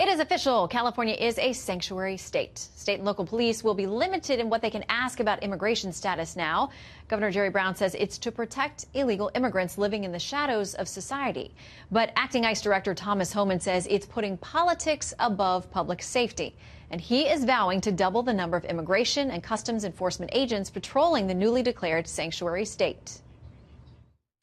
It is official. California is a sanctuary state. State and local police will be limited in what they can ask about immigration status now. Governor Jerry Brown says it's to protect illegal immigrants living in the shadows of society. But acting ICE Director Thomas Homan says it's putting politics above public safety. And he is vowing to double the number of immigration and customs enforcement agents patrolling the newly declared sanctuary state.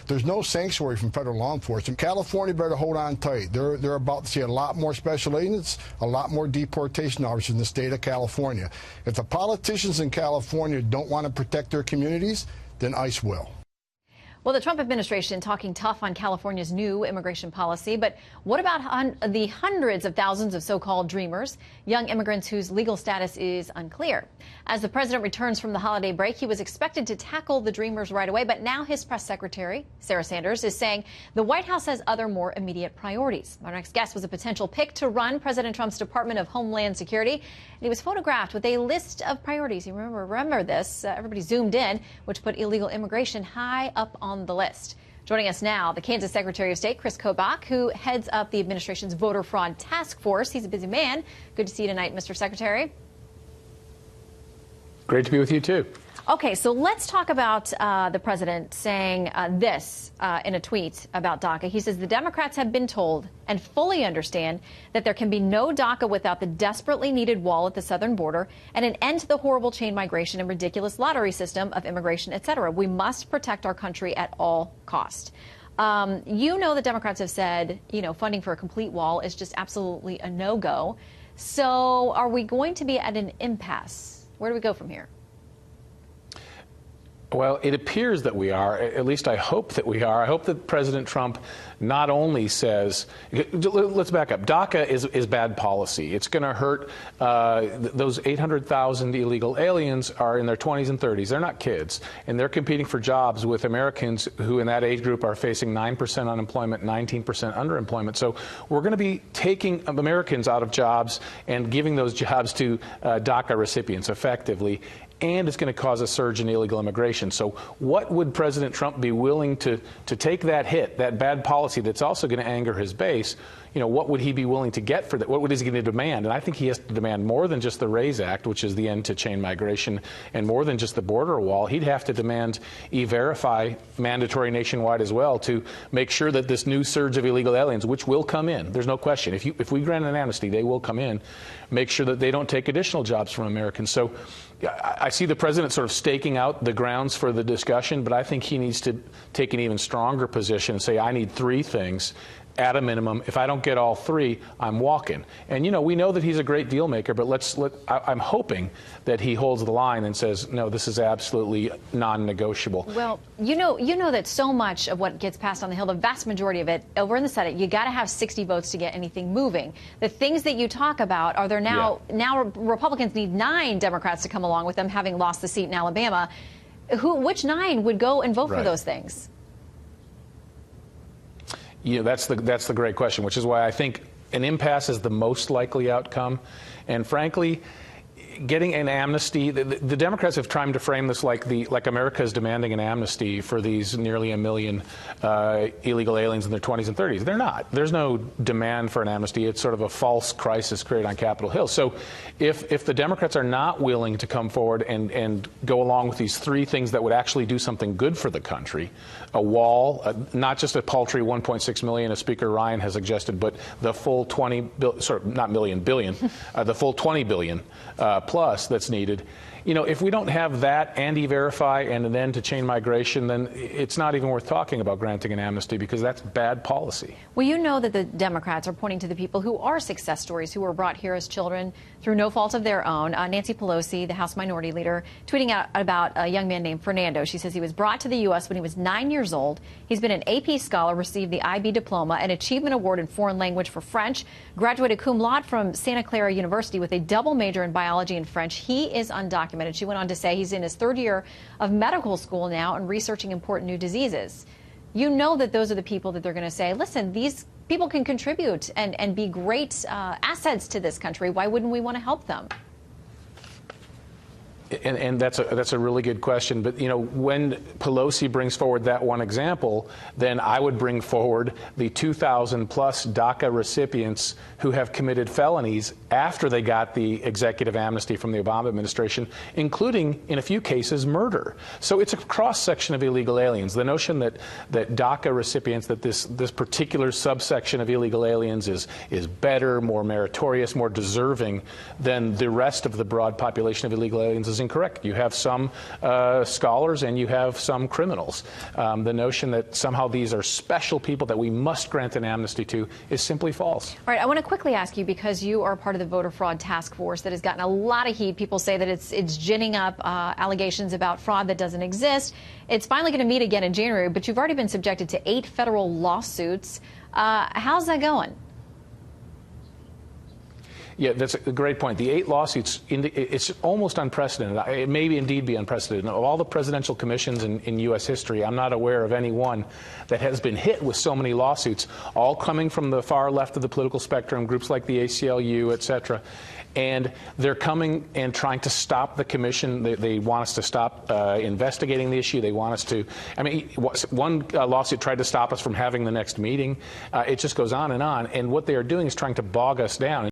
There's no sanctuary from federal law enforcement. California better hold on tight. They're about to see a lot more special agents, a lot more deportation officers in the state of California. If the politicians in California don't want to protect their communities, then ICE will. Well, the Trump administration talking tough on California's new immigration policy. But what about the hundreds of thousands of so-called dreamers, young immigrants whose legal status is unclear? As the president returns from the holiday break, he was expected to tackle the dreamers right away. But now his press secretary, Sarah Sanders, is saying the White House has other more immediate priorities. Our next guest was a potential pick to run President Trump's Department of Homeland Security. And he was photographed with a list of priorities. You remember this. Everybody zoomed in, which put illegal immigration high up on the list. Joining us now, the Kansas Secretary of State, Chris Kobach, who heads up the administration's voter fraud task force. He's a busy man. Good to see you tonight, Mr. Secretary. Great to be with you, too. Okay, so let's talk about the president saying this in a tweet about DACA. He says the Democrats have been told and fully understand that there can be no DACA without the desperately needed wall at the southern border and an end to the horrible chain migration and ridiculous lottery system of immigration, et cetera. We must protect our country at all cost. You know, the Democrats have said, funding for a complete wall is just absolutely a no-go. So are we going to be at an impasse? Where do we go from here? Well, it appears that we are. At least I hope that we are. I hope that President Trump not only says, let's back up. DACA is bad policy. It's going to hurt those 800,000 illegal aliens are in their 20s and 30s. They're not kids. And they're competing for jobs with Americans who in that age group are facing 9% unemployment, 19% underemployment. So we're going to be taking Americans out of jobs and giving those jobs to DACA recipients effectively. And it's going to cause a surge in illegal immigration. So what would President Trump be willing to take that hit, that bad policy that's also going to anger his base? What would he be willing to get for that? What is he going to demand? And I think he has to demand more than just the RAISE Act, which is the end to chain migration, and more than just the border wall. He'd have to demand E-Verify mandatory nationwide as well to make sure that this new surge of illegal aliens, which will come in, there's no question. If we grant an amnesty, they will come in. Make sure that they don't take additional jobs from Americans. So I see the president sort of staking out the grounds for the discussion, but I think he needs to take an even stronger position and say, I need three things at a minimum. If I don't get all three, I'm walking. And, we know that he's a great deal maker, but I'm hoping that he holds the line and says, no, this is absolutely non-negotiable. Well, you know that so much of what gets passed on the Hill, the vast majority of it over in the Senate, you got to have 60 votes to get anything moving. The things that you talk about are there now. Yeah. Now Republicans need 9 Democrats to come along with them, having lost the seat in Alabama. Which 9 would go and vote for those things? That's the great question, which is why I think an impasse is the most likely outcome. And frankly, getting an amnesty, the Democrats have tried to frame this like America is demanding an amnesty for these nearly 1 million illegal aliens in their 20s and 30s. They're not. There's no demand for an amnesty. It's sort of a false crisis created on Capitol Hill. So if the Democrats are not willing to come forward and go along with these three things that would actually do something good for the country, a wall, not just a paltry 1.6 million, as Speaker Ryan has suggested, but the full 20 billion, the full 20 billion plus that's needed. If we don't have that and E-Verify and an end to chain migration, then it's not even worth talking about granting an amnesty because that's bad policy. Well, you know that the Democrats are pointing to the people who are success stories, who were brought here as children through no fault of their own. Nancy Pelosi, the House Minority Leader, tweeting out about a young man named Fernando. She says he was brought to the U.S. when he was 9 years old. He's been an AP scholar, received the IB diploma, an achievement award in foreign language for French, graduated cum laude from Santa Clara University with a double major in biology and French. He is undocumented. She went on to say he's in his 3rd year of medical school now and researching important new diseases. You know that those are the people that they're going to say, listen, these people can contribute and be great assets to this country. Why wouldn't we want to help them? And that's a really good question. But, you know, when Pelosi brings forward that one example, then I would bring forward the 2,000 plus DACA recipients who have committed felonies after they got the executive amnesty from the Obama administration, including, in a few cases, murder. So it's a cross-section of illegal aliens. The notion that DACA recipients, that this particular subsection of illegal aliens is better, more meritorious, more deserving than the rest of the broad population of illegal aliens is incorrect. You have some scholars and you have some criminals. The notion that somehow these are special people that we must grant an amnesty to is simply false. All right, I want to quickly ask you, because you are part of the voter fraud task force that has gotten a lot of heat. People say that it's ginning up allegations about fraud that doesn't exist. It's finally going to meet again in January, but you've already been subjected to 8 federal lawsuits. How's that going? Yeah, that's a great point. The 8 lawsuits, it's almost unprecedented. It may indeed be unprecedented. Of all the presidential commissions in U.S. history, I'm not aware of any one that has been hit with so many lawsuits, all coming from the far left of the political spectrum, groups like the ACLU, et cetera. And they're coming and trying to stop the commission. They want us to stop investigating the issue. They want us to, I mean, one lawsuit tried to stop us from having the next meeting. It just goes on. And what they are doing is trying to bog us down.